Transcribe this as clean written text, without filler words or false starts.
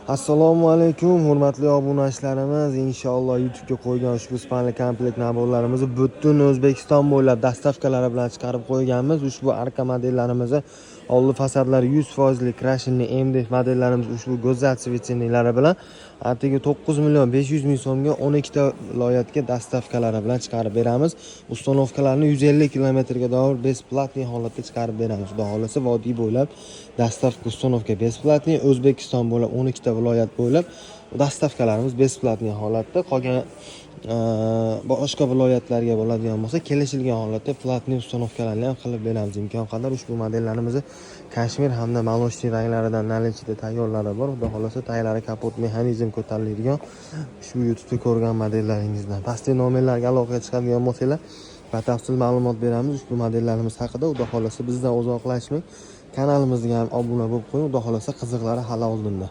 Assalomu alaykum, hurmatli obunachilarimiz. Inshaalloh YouTube'ga qo'ygan ushbu spalni komplekt naborlarimizni butun O'zbekiston bo'ylab dastavkalari bilan chiqarib qo'yganmiz. Ushbu arka modelllarimizni oldi fasadlari 100% krashinli MDF modellarimiz ushbu go'zal svetseniylari bilan atigi 9.500.000 so'mga 12 ta viloyatga dastavkalari bilan chiqarib beramiz. Ustanovkalarni 150 kilometrga doir besplatniy holatda chiqarib beramiz. Xudo xolasa vodiy bo'ylab dastavka ustanovka besplatniy, O'zbekiston bo'ylab 12 ta viloyat bo'ylab dastavkalarimiz besplatniy holatda, qolgan boshqa viloyatlarga bo'ladigan bo'lsa kelishilgan holatda platniy ustanovkalarni ham qilib beramiz. Imkon qadar ushbu modellarimizni kashmir hamda молочный ranglaridan наличида tayyorlari bor. Xudo xolasa taglari kapot mexanizm ko'tariladigan ushbu YouTube'da ko'rgan modellaringizdan pastki nomerlarga aloqaga chiqadigan bo'lsanglar batafsil ma'lumot beramiz ushbu modellarimiz haqida. Xudo xolasa bizdan uzoqlashmang, kanalimizga ham obuna bo'lib qo'ying. Xudo xolasa qiziqlari hali oldinda.